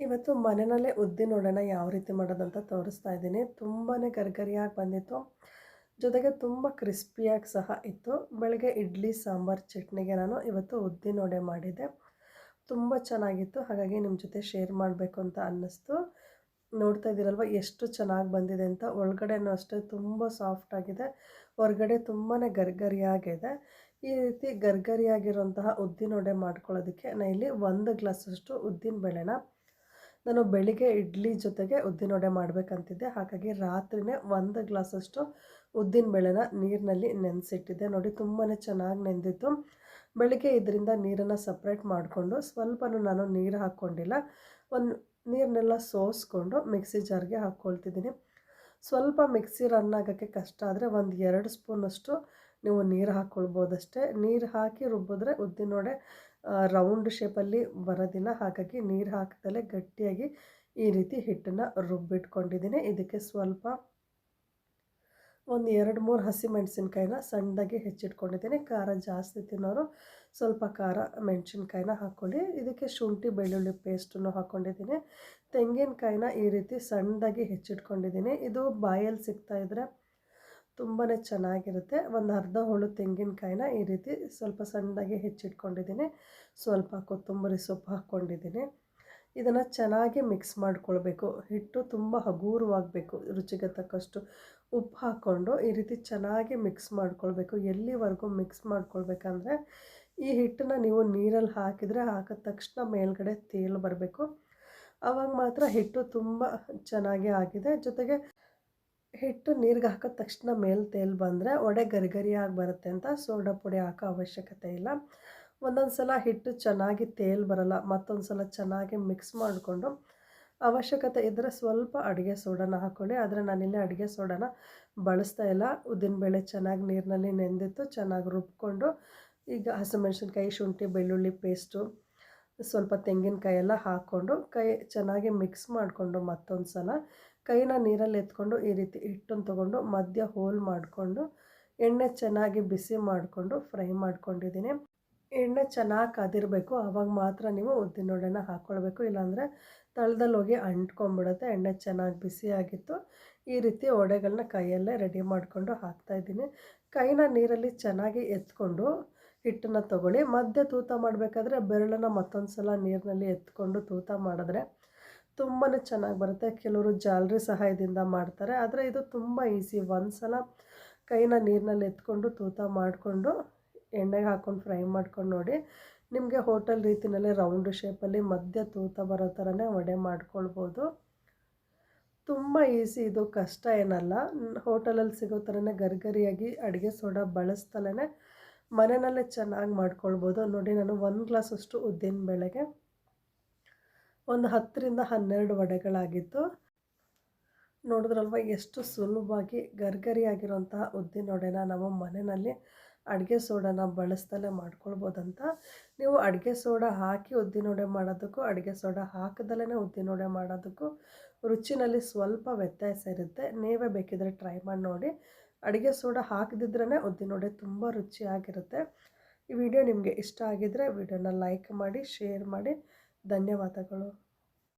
ಇವತ್ತು ಮನೆಯಲ್ಲೇ ಉದ್ದಿನವಡೆನ ಯಾವ ರೀತಿ ಮಾಡೋದಂತ ತೋರಿಸ್ತಾ ಇದ್ದೀನಿ. ತುಂಬಾ ಗರಿಗರಿಯಾಗಿ ಬಂದಿತ್ತು. ಜೊತೆಗೆ ತುಂಬ ಕ್ರಿಸ್ಪಿಯಾಗಿ ಸಹ ಇತ್ತು. ಬೆಳಗ್ಗೆ ಇಡ್ಲಿ ಸಾಂಬಾರು ಚಟ್ನಿಗೆ ನಾನು ಇವತ್ತು ಉದ್ದಿನವಡೆ ಮಾಡಿದ್ದೆ. ತುಂಬ ಚೆನ್ನಾಗಿತ್ತು. ಹಾಗಾಗಿ ನಿಮ್ಮ ಜೊತೆ ಶೇರ್ ಮಾಡಬೇಕು ಅಂತ ಅನ್ನಿಸ್ತು. ನೋಡ್ತಾ ಇದ್ದೀರಲ್ವ ಎಷ್ಟು ಚೆನ್ನಾಗಿ ಬಂದಿದೆ ಅಂತ. ಒಳಗಡೆನೂ ಅಷ್ಟೇ ತುಂಬ ಸಾಫ್ಟಾಗಿದೆ, ಹೊರಗಡೆ ತುಂಬಾ ಗರಿಗರಿಯಾಗಿದೆ. ಈ ರೀತಿ ಗರಿಗರಿಯಾಗಿರುವಂತಹ ಉದ್ದಿನವಡೆ ಮಾಡ್ಕೊಳ್ಳೋದಕ್ಕೆ ನಾನು ಇಲ್ಲಿ 1 ಗ್ಲಾಸಷ್ಟು ಉದ್ದಿನ ಬೇಳೆನ ನಾನು ಬೆಳಿಗ್ಗೆ ಇಡ್ಲಿ ಜೊತೆಗೆ ಉದ್ದಿನವಡೆ ಮಾಡಬೇಕಂತಿದ್ದೆ. ಹಾಗಾಗಿ ರಾತ್ರಿಯೇ 1 ಗ್ಲಾಸಷ್ಟು ಉದ್ದಿನಬೇಳೆನ ನೀರಿನಲ್ಲಿ ನೆನೆಸಿಟ್ಟಿದ್ದೆ. ನೋಡಿ ತುಂಬಾ ಚೆನ್ನಾಗಿ ನೆಂದಿತ್ತು. ಬೆಳಿಗ್ಗೆ ಇದರಿಂದ ನೀರನ್ನು ಸಪ್ರೇಟ್ ಮಾಡಿಕೊಂಡು ಸ್ವಲ್ಪನೂ ನಾನು ನೀರು ಹಾಕ್ಕೊಂಡಿಲ್ಲ. ಒಂದು ನೀರನ್ನೆಲ್ಲ ಸೋಸ್ಕೊಂಡು ಮಿಕ್ಸಿ ಜಾರ್ಗೆ ಹಾಕ್ಕೊಳ್ತಿದ್ದೀನಿ. ಸ್ವಲ್ಪ ಮಿಕ್ಸಿ ರನ್ ಆಗೋಕ್ಕೆ ಕಷ್ಟ ಆದರೆ 1-2 ಸ್ಪೂನಷ್ಟು ನೀವು ನೀರು ಹಾಕ್ಕೊಳ್ಬೋದಷ್ಟೇ. ನೀರು ಹಾಕಿ ರುಬ್ಬಿದ್ರೆ ಉದ್ದಿನವಡೆ ರೌಂಡ್ ಶೇಪಲ್ಲಿ ಬರೋದಿಲ್ಲ. ಹಾಗಾಗಿ ನೀರು ಹಾಕ್ದಲೇ ಗಟ್ಟಿಯಾಗಿ ಈ ರೀತಿ ಹಿಟ್ಟನ್ನು ರುಬ್ಬಿಟ್ಕೊಂಡಿದ್ದೀನಿ. ಇದಕ್ಕೆ ಸ್ವಲ್ಪ 1-2-3 ಹಸಿಮೆಣಸಿನ್ಕಾಯಿನ ಸಣ್ಣದಾಗಿ ಹೆಚ್ಚಿಟ್ಕೊಂಡಿದ್ದೀನಿ. ಖಾರ ಜಾಸ್ತಿ ತಿನ್ನೋರು ಸ್ವಲ್ಪ ಖಾರ ಮೆಣಸಿನ್ಕಾಯಿನ ಹಾಕ್ಕೊಳ್ಳಿ. ಇದಕ್ಕೆ ಶುಂಠಿ ಬೆಳ್ಳುಳ್ಳಿ ಪೇಸ್ಟನ್ನು ಹಾಕ್ಕೊಂಡಿದ್ದೀನಿ. ತೆಂಗಿನಕಾಯಿನ ಈ ರೀತಿ ಸಣ್ಣದಾಗಿ ಹೆಚ್ಚಿಟ್ಕೊಂಡಿದ್ದೀನಿ. ಇದು ಬಾಯಲ್ಲಿ ಸಿಗ್ತಾಯಿದ್ರೆ ತುಂಬಾ ಚೆನ್ನಾಗಿರುತ್ತೆ. ಒಂದು ಅರ್ಧ ಹೋಳು ತೆಂಗಿನಕಾಯಿನ ಈ ರೀತಿ ಸ್ವಲ್ಪ ಸಣ್ಣದಾಗಿ ಹೆಚ್ಚಿಟ್ಕೊಂಡಿದ್ದೀನಿ. ಸ್ವಲ್ಪ ಕೊತ್ತಂಬರಿ ಸೊಪ್ಪು ಹಾಕ್ಕೊಂಡಿದ್ದೀನಿ. ಇದನ್ನು ಚೆನ್ನಾಗಿ ಮಿಕ್ಸ್ ಮಾಡ್ಕೊಳ್ಬೇಕು. ಹಿಟ್ಟು ತುಂಬ ಹಗೂರವಾಗಬೇಕು. ರುಚಿಗೆ ತಕ್ಕಷ್ಟು ಉಪ್ಪು ಹಾಕ್ಕೊಂಡು ಈ ರೀತಿ ಚೆನ್ನಾಗಿ ಮಿಕ್ಸ್ ಮಾಡ್ಕೊಳ್ಬೇಕು. ಎಲ್ಲಿವರೆಗೂ ಮಿಕ್ಸ್ ಮಾಡ್ಕೊಳ್ಬೇಕಂದ್ರೆ ಈ ಹಿಟ್ಟನ್ನು ನೀವು ನೀರಲ್ಲಿ ಹಾಕಿದರೆ ಹಾಕಿದ ತಕ್ಷಣ ಮೇಲ್ಗಡೆ ತೇಲು ಬರಬೇಕು. ಆವಾಗ ಮಾತ್ರ ಹಿಟ್ಟು ತುಂಬ ಚೆನ್ನಾಗಿ ಆಗಿದೆ. ಜೊತೆಗೆ ಹಿಟ್ಟು ನೀರಿಗೆ ಹಾಕಿದ ತಕ್ಷಣ ಮೇಲೆ ತೇಲು ಬಂದರೆ ವಡೆ ಗರಿಗರಿಯಾಗಿ ಬರುತ್ತೆ ಅಂತ ಸೋಡಾ ಪುಡಿ ಹಾಕೋ ಅವಶ್ಯಕತೆ ಇಲ್ಲ. ಒಂದೊಂದು ಸಲ ಹಿಟ್ಟು ಚೆನ್ನಾಗಿ ತೇಲು ಬರಲ್ಲ. ಮತ್ತೊಂದು ಸಲ ಚೆನ್ನಾಗಿ ಮಿಕ್ಸ್ ಮಾಡಿಕೊಂಡು ಅವಶ್ಯಕತೆ ಇದ್ದರೆ ಸ್ವಲ್ಪ ಅಡುಗೆ ಸೋಡಾನ ಹಾಕ್ಕೊಳ್ಳಿ. ಆದರೆ ನಾನಿಲ್ಲಿ ಅಡುಗೆ ಸೋಡಾನ ಬಳಸ್ತಾ ಇಲ್ಲ. ಉದ್ದಿನಬೇಳೆ ಚೆನ್ನಾಗಿ ನೀರಿನಲ್ಲಿ ನೆಂದಿತ್ತು. ಚೆನ್ನಾಗಿ ರುಬ್ಕೊಂಡು ಈಗ ಹಸಿಮೆಣಸಿನ್ಕಾಯಿ, ಶುಂಠಿ ಬೆಳ್ಳುಳ್ಳಿ ಪೇಸ್ಟು, ಸ್ವಲ್ಪ ತೆಂಗಿನಕಾಯಿ ಎಲ್ಲ ಹಾಕ್ಕೊಂಡು ಚೆನ್ನಾಗಿ ಮಿಕ್ಸ್ ಮಾಡಿಕೊಂಡು ಮತ್ತೊಂದು ಸಲ ಕೈನ ನೀರಲ್ಲಿ ಎತ್ಕೊಂಡು ಈ ರೀತಿ ಹಿಟ್ಟನ್ನು ತೊಗೊಂಡು ಮಧ್ಯ ಹೋಲ್ ಮಾಡಿಕೊಂಡು ಎಣ್ಣೆ ಚೆನ್ನಾಗಿ ಬಿಸಿ ಮಾಡಿಕೊಂಡು ಫ್ರೈ ಮಾಡ್ಕೊಂಡಿದ್ದೀನಿ. ಎಣ್ಣೆ ಚೆನ್ನಾಗಿ ಕಾದಿರಬೇಕು. ಆವಾಗ ಮಾತ್ರ ನೀವು ಉದ್ದಿನವಡೆನ ಹಾಕ್ಕೊಳ್ಬೇಕು. ಇಲ್ಲಾಂದರೆ ತಳದಲ್ಲಿ ಹೋಗಿ ಅಂಟ್ಕೊಂಡ್ಬಿಡುತ್ತೆ. ಎಣ್ಣೆ ಚೆನ್ನಾಗಿ ಬಿಸಿಯಾಗಿತ್ತು. ಈ ರೀತಿ ವಡೆಗಳನ್ನ ಕೈಯಲ್ಲೇ ರೆಡಿ ಮಾಡಿಕೊಂಡು ಹಾಕ್ತಾಯಿದ್ದೀನಿ. ಕೈನ ನೀರಲ್ಲಿ ಚೆನ್ನಾಗಿ ಎತ್ಕೊಂಡು ಹಿಟ್ಟನ್ನು ತೊಗೊಳ್ಳಿ. ಮಧ್ಯೆ ತೂತ ಮಾಡಬೇಕಾದ್ರೆ ಬೆರಳನ್ನು ಮತ್ತೊಂದು ಸಲ ನೀರಿನಲ್ಲಿ ಎತ್ಕೊಂಡು ತೂತ ಮಾಡಿದ್ರೆ ತುಂಬಾ ಚೆನ್ನಾಗಿ ಬರುತ್ತೆ. ಕೆಲವರು ಜಾಲರಿ ಸಹಾಯದಿಂದ ಮಾಡ್ತಾರೆ. ಆದರೆ ಇದು ತುಂಬ ಈಸಿ. ಒಂದು ಸಲ ಕೈನ ನೀರಿನಲ್ಲಿ ಎತ್ಕೊಂಡು ತೂತ ಮಾಡಿಕೊಂಡು ಎಣ್ಣೆಗೆ ಹಾಕ್ಕೊಂಡು ಫ್ರೈ ಮಾಡ್ಕೊಂಡು ನೋಡಿ. ನಿಮಗೆ ಹೋಟೆಲ್ ರೀತಿಯಲ್ಲೇ ರೌಂಡ್ ಶೇಪಲ್ಲಿ ಮಧ್ಯ ತೂತ ಬರೋ ಥರನೇ ವಡೆ ಮಾಡ್ಕೊಳ್ಬೋದು. ತುಂಬ ಈಸಿ, ಇದು ಕಷ್ಟ ಏನಲ್ಲ. ಹೋಟೆಲಲ್ಲಿ ಸಿಗೋ ಥರನೇ ಗರಿಗರಿಯಾಗಿ ಅಡುಗೆ ಸೋಡಾ ಬಳಸ್ದಲೇ ಮನೆಯಲ್ಲೇ ಚೆನ್ನಾಗಿ ಮಾಡ್ಕೊಳ್ಬೋದು. ನೋಡಿ ನಾನು 1 ಗ್ಲಾಸಷ್ಟು ಉದ್ದಿನಬೇಳೆಗೆ ಒಂದು 10-12 ವಡೆಗಳಾಗಿತ್ತು. ನೋಡಿದ್ರಲ್ವ ಎಷ್ಟು ಸುಲಭವಾಗಿ ಗರಿಗರಿಯಾಗಿರೋಂತಹ ಉದ್ದಿನವಡೆನ ನಾವು ಮನೆಯಲ್ಲಿ ಅಡುಗೆ ಸೋಡಾನ ಬಳಸ್ದಲೇ ಮಾಡ್ಕೊಳ್ಬೋದಂತ. ನೀವು ಅಡುಗೆ ಸೋಡಾ ಹಾಕಿ ಉದ್ದಿನವಡೆ ಮಾಡೋದಕ್ಕೂ ಅಡುಗೆ ಸೋಡಾ ಹಾಕದಲೇ ಉದ್ದಿನವಡೆ ಮಾಡೋದಕ್ಕೂ ರುಚಿನಲ್ಲಿ ಸ್ವಲ್ಪ ವ್ಯತ್ಯಾಸ ಇರುತ್ತೆ. ನೀವೇ ಬೇಕಿದ್ರೆ ಟ್ರೈ ಮಾಡಿ ನೋಡಿ. ಅಡುಗೆ ಸೋಡಾ ಹಾಕದಿದ್ರೇ ಉದ್ದಿನವಡೆ ತುಂಬ ರುಚಿಯಾಗಿರುತ್ತೆ. ಈ ವಿಡಿಯೋ ನಿಮಗೆ ಇಷ್ಟ ಆಗಿದ್ದರೆ ವಿಡಿಯೋನ ಲೈಕ್ ಮಾಡಿ, ಶೇರ್ ಮಾಡಿ. ಧನ್ಯವಾದಗಳು.